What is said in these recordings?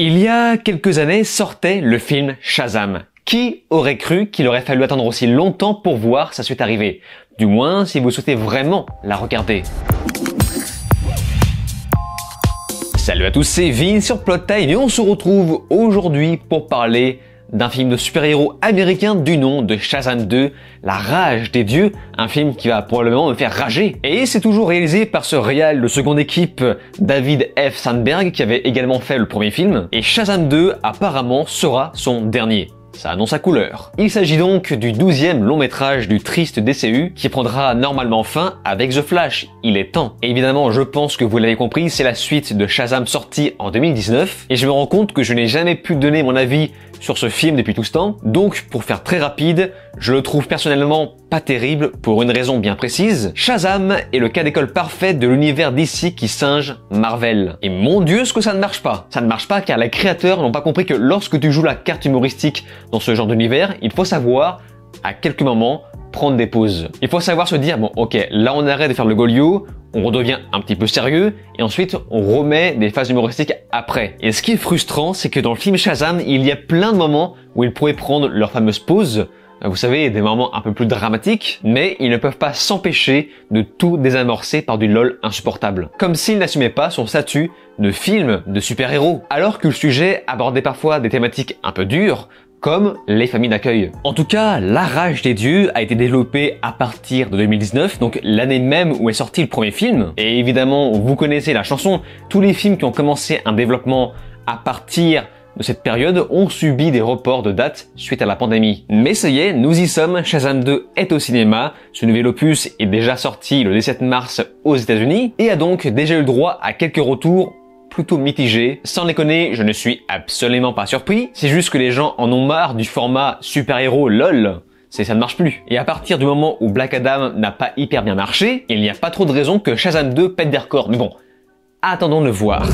Il y a quelques années sortait le film Shazam. Qui aurait cru qu'il aurait fallu attendre aussi longtemps pour voir sa suite arriver? Du moins, si vous souhaitez vraiment la regarder. Salut à tous, c'est Vin sur Plot Time et on se retrouve aujourd'hui pour parler d'un film de super-héros américain du nom de Shazam 2, La Rage des Dieux, un film qui va probablement me faire rager. Et c'est toujours réalisé par ce réal de seconde équipe, David F. Sandberg, qui avait également fait le premier film. Et Shazam 2, apparemment, sera son dernier. Ça annonce à couleur. Il s'agit donc du 12e long métrage du triste DCU qui prendra normalement fin avec The Flash. Il est temps. Et évidemment, je pense que vous l'avez compris, c'est la suite de Shazam sorti en 2019. Et je me rends compte que je n'ai jamais pu donner mon avis sur ce film depuis tout ce temps. Donc, pour faire très rapide, je le trouve personnellement pas terrible pour une raison bien précise. Shazam est le cas d'école parfait de l'univers DC qui singe Marvel. Et mon Dieu, ce que ça ne marche pas. Ça ne marche pas car les créateurs n'ont pas compris que lorsque tu joues la carte humoristique dans ce genre d'univers, il faut savoir, à quelques moments, prendre des pauses. Il faut savoir se dire, bon ok, là on arrête de faire le Goliot, on redevient un petit peu sérieux, et ensuite on remet des phases humoristiques après. Et ce qui est frustrant, c'est que dans le film Shazam, il y a plein de moments où ils pourraient prendre leur fameuse pause, vous savez, des moments un peu plus dramatiques, mais ils ne peuvent pas s'empêcher de tout désamorcer par du LOL insupportable. Comme s'ils n'assumaient pas son statut de film de super-héros. Alors que le sujet abordait parfois des thématiques un peu dures, comme les familles d'accueil. En tout cas, La Rage des Dieux a été développée à partir de 2019, donc l'année même où est sorti le premier film. Et évidemment, vous connaissez la chanson, tous les films qui ont commencé un développement à partir de cette période ont subi des reports de date suite à la pandémie. Mais ça y est, nous y sommes, Shazam 2 est au cinéma, ce nouvel opus est déjà sorti le 17 mars aux États-Unis et a donc déjà eu le droit à quelques retours plutôt mitigé. Sans déconner, je ne suis absolument pas surpris. C'est juste que les gens en ont marre du format super-héros LOL. Ça ne marche plus. Et à partir du moment où Black Adam n'a pas hyper bien marché, il n'y a pas trop de raison que Shazam 2 pète des records. Mais bon, attendons de voir.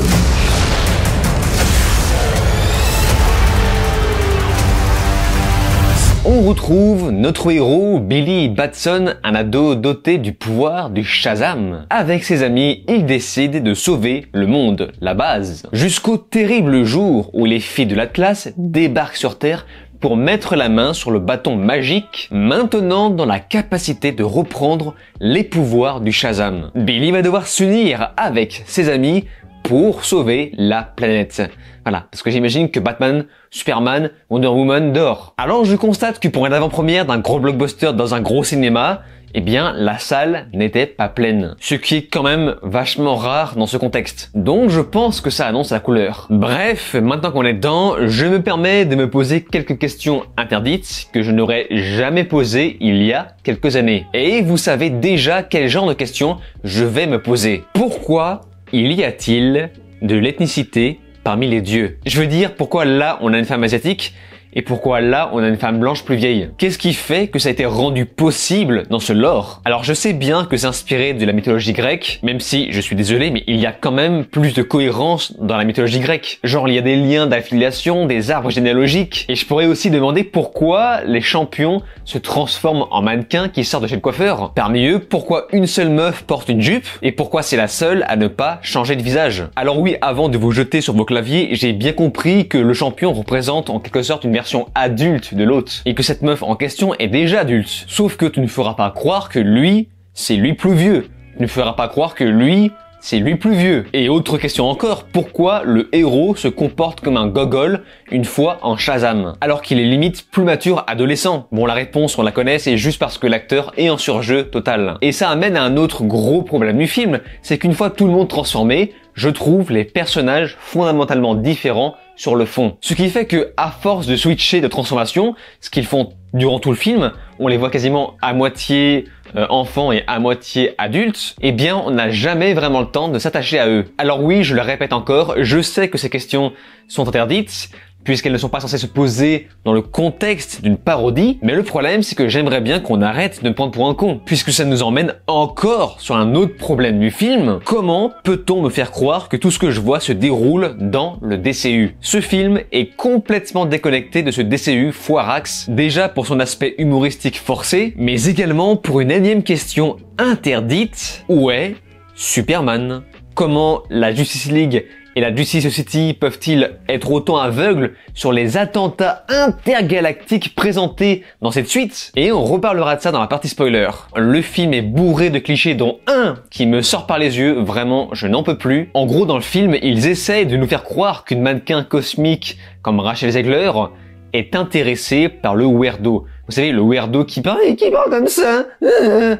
On retrouve notre héros Billy Batson, un ado doté du pouvoir du Shazam. Avec ses amis, il décide de sauver le monde, la base. Jusqu'au terrible jour où les filles de l'Atlas débarquent sur Terre pour mettre la main sur le bâton magique, maintenant dans la capacité de reprendre les pouvoirs du Shazam. Billy va devoir s'unir avec ses amis pour sauver la planète. Voilà, parce que j'imagine que Batman, Superman, Wonder Woman dort. Alors je constate que pour une avant-première d'un gros blockbuster dans un gros cinéma, eh bien la salle n'était pas pleine. Ce qui est quand même vachement rare dans ce contexte. Donc je pense que ça annonce la couleur. Bref, maintenant qu'on est dedans, je me permets de me poser quelques questions interdites que je n'aurais jamais posées il y a quelques années. Et vous savez déjà quel genre de questions je vais me poser. Pourquoi y a-t-il de l'ethnicité parmi les dieux? Je veux dire, pourquoi là on a une femme asiatique et pourquoi là on a une femme blanche plus vieille? Qu'est-ce qui fait que ça a été rendu possible dans ce lore? Alors je sais bien que c'est inspiré de la mythologie grecque, même si, je suis désolé, mais il y a quand même plus de cohérence dans la mythologie grecque. Genre il y a des liens d'affiliation, des arbres généalogiques, et je pourrais aussi demander pourquoi les champions se transforment en mannequins qui sortent de chez le coiffeur. Parmi eux, pourquoi une seule meuf porte une jupe, et pourquoi c'est la seule à ne pas changer de visage? Alors oui, avant de vous jeter sur vos claviers, j'ai bien compris que le champion représente en quelque sorte une version adulte de l'autre et que cette meuf en question est déjà adulte. Sauf que tu ne feras pas croire que lui, c'est lui plus vieux. Tu ne feras pas croire que lui, c'est lui plus vieux. Et autre question encore, pourquoi le héros se comporte comme un gogol une fois en Shazam, alors qu'il est limite plus mature adolescent? Bon, la réponse, on la connaît, c'est juste parce que l'acteur est en surjeu total. Et ça amène à un autre gros problème du film, c'est qu'une fois tout le monde transformé, je trouve les personnages fondamentalement différents sur le fond. Ce qui fait que, à force de switcher de transformation, ce qu'ils font durant tout le film, on les voit quasiment à moitié enfants et à moitié adultes, eh bien on n'a jamais vraiment le temps de s'attacher à eux. Alors oui, je le répète encore, je sais que ces questions sont interdites, puisqu'elles ne sont pas censées se poser dans le contexte d'une parodie, mais le problème c'est que j'aimerais bien qu'on arrête de me prendre pour un con, puisque ça nous emmène encore sur un autre problème du film. Comment peut-on me faire croire que tout ce que je vois se déroule dans le DCU? Ce film est complètement déconnecté de ce DCU foirax, déjà pour son aspect humoristique forcé, mais également pour une énième question interdite, où est Superman? Comment la Justice League et la Justice Society peuvent-ils être autant aveugles sur les attentats intergalactiques présentés dans cette suite? Et on reparlera de ça dans la partie spoiler. Le film est bourré de clichés dont un qui me sort par les yeux, vraiment je n'en peux plus. En gros dans le film, ils essayent de nous faire croire qu'une mannequin cosmique comme Rachel Zegler est intéressée par le weirdo. Vous savez, le weirdo qui parle comme ça.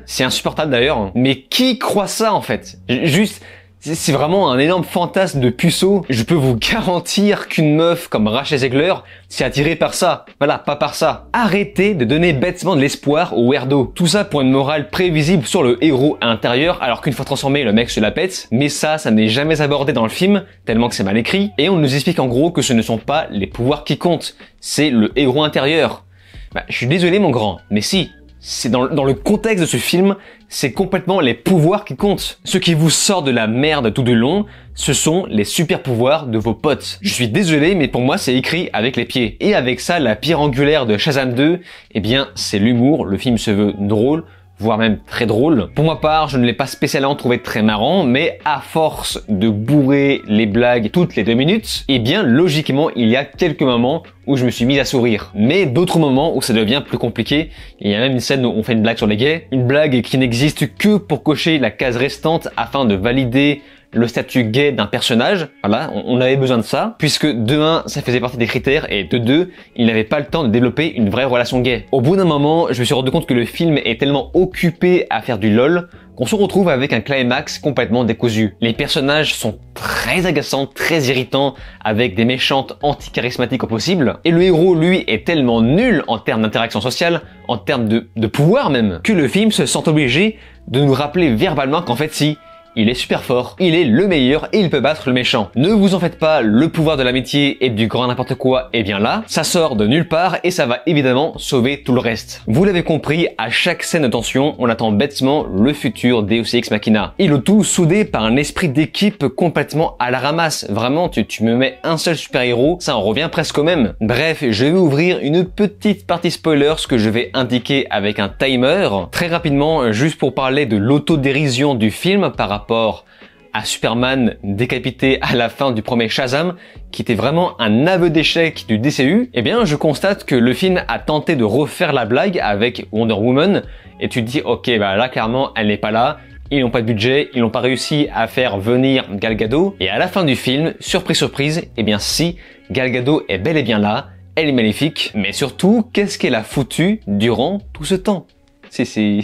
C'est insupportable d'ailleurs. Mais qui croit ça en fait? Juste, c'est vraiment un énorme fantasme de puceau. Je peux vous garantir qu'une meuf comme Rachel Zegler s'est attirée par ça. Voilà, pas par ça. Arrêtez de donner bêtement de l'espoir au weirdo. Tout ça pour une morale prévisible sur le héros intérieur, alors qu'une fois transformé, le mec se la pète. Mais ça n'est jamais abordé dans le film, tellement que c'est mal écrit. Et on nous explique en gros que ce ne sont pas les pouvoirs qui comptent, c'est le héros intérieur. Bah, je suis désolé mon grand, mais si, c'est dans le contexte de ce film, c'est complètement les pouvoirs qui comptent. Ce qui vous sort de la merde tout de long, ce sont les super pouvoirs de vos potes. Je suis désolé, mais pour moi c'est écrit avec les pieds. Et avec ça, la pierre angulaire de Shazam 2, eh bien c'est l'humour, le film se veut drôle, voire même très drôle. Pour ma part, je ne l'ai pas spécialement trouvé très marrant, mais à force de bourrer les blagues toutes les 2 minutes, eh bien logiquement il y a quelques moments où je me suis mis à sourire. Mais d'autres moments où ça devient plus compliqué. Il y a même une scène où on fait une blague sur les gays, une blague qui n'existe que pour cocher la case restante afin de valider le statut gay d'un personnage. Voilà, on avait besoin de ça, puisque de 1, ça faisait partie des critères, et de 2, il n'avait pas le temps de développer une vraie relation gay. Au bout d'un moment, je me suis rendu compte que le film est tellement occupé à faire du lol, qu'on se retrouve avec un climax complètement décousu. Les personnages sont très agaçants, très irritants, avec des méchantes anti-charismatiques au possible, et le héros, lui, est tellement nul en termes d'interaction sociale, en termes de pouvoir même, que le film se sent obligé de nous rappeler verbalement qu'en fait si, il est super fort, il est le meilleur et il peut battre le méchant. Ne vous en faites pas, le pouvoir de l'amitié et du grand n'importe quoi est bien là, ça sort de nulle part et ça va évidemment sauver tout le reste. Vous l'avez compris, à chaque scène de tension, on attend bêtement le futur Deus Ex Machina. Et le tout soudé par un esprit d'équipe complètement à la ramasse. Vraiment, tu me mets un seul super-héros, ça en revient presque au même. Bref, je vais ouvrir une petite partie spoilers que je vais indiquer avec un timer. Très rapidement, juste pour parler de l'autodérision du film par rapport à Superman décapité à la fin du premier Shazam, qui était vraiment un aveu d'échec du DCU, eh bien je constate que le film a tenté de refaire la blague avec Wonder Woman, et tu te dis ok bah là clairement elle n'est pas là, ils n'ont pas de budget, ils n'ont pas réussi à faire venir Gal Gadot, et à la fin du film, surprise surprise, eh bien si, Gal Gadot est bel et bien là, elle est magnifique, mais surtout qu'est-ce qu'elle a foutu durant tout ce temps? C'est...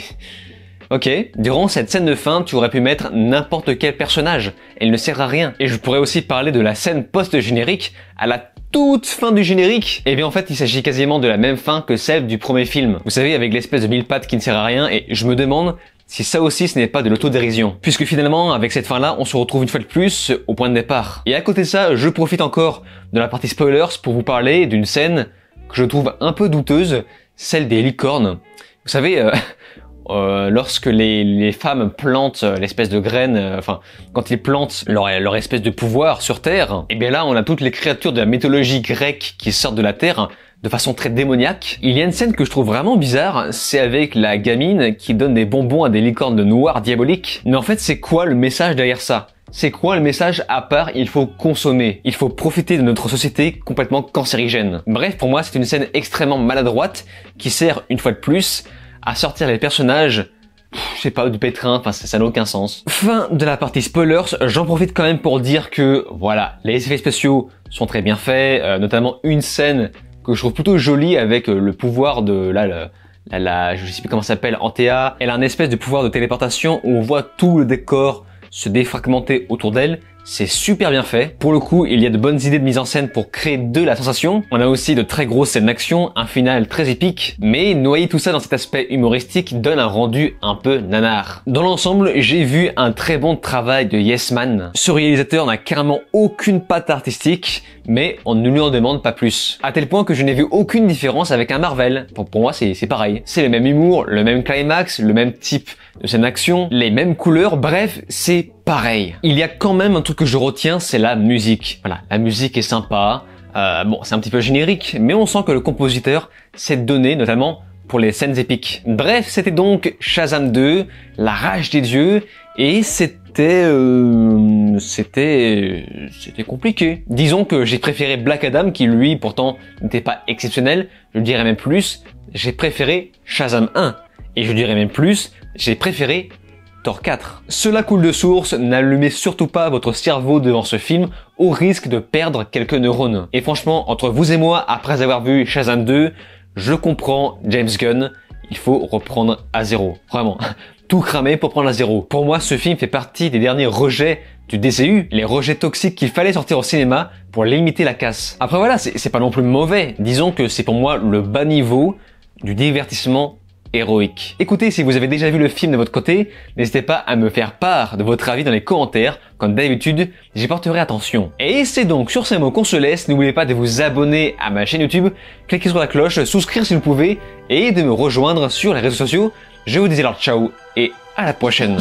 Ok, durant cette scène de fin, tu aurais pu mettre n'importe quel personnage. Elle ne sert à rien. Et je pourrais aussi parler de la scène post-générique à la toute fin du générique. Et bien en fait, il s'agit quasiment de la même fin que celle du premier film. Vous savez, avec l'espèce de mille pattes qui ne sert à rien, et je me demande si ça aussi ce n'est pas de l'autodérision. Puisque finalement, avec cette fin-là, on se retrouve une fois de plus au point de départ. Et à côté de ça, je profite encore de la partie spoilers pour vous parler d'une scène que je trouve un peu douteuse, celle des licornes. Vous savez... lorsque les femmes plantent l'espèce de graine, quand ils plantent leur espèce de pouvoir sur Terre, et bien là on a toutes les créatures de la mythologie grecque qui sortent de la Terre de façon très démoniaque. Il y a une scène que je trouve vraiment bizarre, c'est avec la gamine qui donne des bonbons à des licornes de noir diaboliques. Mais en fait c'est quoi le message derrière ça? C'est quoi le message à part il faut consommer, il faut profiter de notre société complètement cancérigène? Bref, pour moi c'est une scène extrêmement maladroite qui sert une fois de plus à sortir les personnages, je sais pas, du pétrin, ça n'a aucun sens. Fin de la partie spoilers, j'en profite quand même pour dire que, voilà, les effets spéciaux sont très bien faits, notamment une scène que je trouve plutôt jolie avec le pouvoir de, je sais plus comment ça s'appelle, Antea. Elle a un espèce de pouvoir de téléportation où on voit tout le décor se défragmenter autour d'elle. C'est super bien fait. Pour le coup, il y a de bonnes idées de mise en scène pour créer de la sensation. On a aussi de très grosses scènes d'action, un final très épique, mais noyer tout ça dans cet aspect humoristique donne un rendu un peu nanar. Dans l'ensemble, j'ai vu un très bon travail de Yes Man. Ce réalisateur n'a carrément aucune patte artistique, mais on ne lui en demande pas plus. À tel point que je n'ai vu aucune différence avec un Marvel. Pour moi, c'est pareil. C'est le même humour, le même climax, le même type de scène d'action, les mêmes couleurs, bref, c'est pareil. Il y a quand même un truc que je retiens, c'est la musique. Voilà, la musique est sympa, bon, c'est un petit peu générique, mais on sent que le compositeur s'est donné, notamment pour les scènes épiques. Bref, c'était donc Shazam 2, la rage des dieux, et c'est c'était compliqué. Disons que j'ai préféré Black Adam qui lui pourtant n'était pas exceptionnel. Je dirais même plus, j'ai préféré Shazam 1. Et je dirais même plus, j'ai préféré Thor 4. Cela coule de source, n'allumez surtout pas votre cerveau devant ce film au risque de perdre quelques neurones. Et franchement, entre vous et moi, après avoir vu Shazam 2, je comprends James Gunn, il faut reprendre à zéro. Vraiment, tout cramer pour prendre à zéro. Pour moi, ce film fait partie des derniers rejets du DCU, les rejets toxiques qu'il fallait sortir au cinéma pour limiter la casse. Après voilà, c'est pas non plus mauvais. Disons que c'est pour moi le bas niveau du divertissement héroïque. Écoutez, si vous avez déjà vu le film de votre côté, n'hésitez pas à me faire part de votre avis dans les commentaires. Comme d'habitude, j'y porterai attention. Et c'est donc sur ces mots qu'on se laisse. N'oubliez pas de vous abonner à ma chaîne YouTube, cliquez sur la cloche, souscrire si vous pouvez, et de me rejoindre sur les réseaux sociaux. Je vous dis alors ciao et à la prochaine.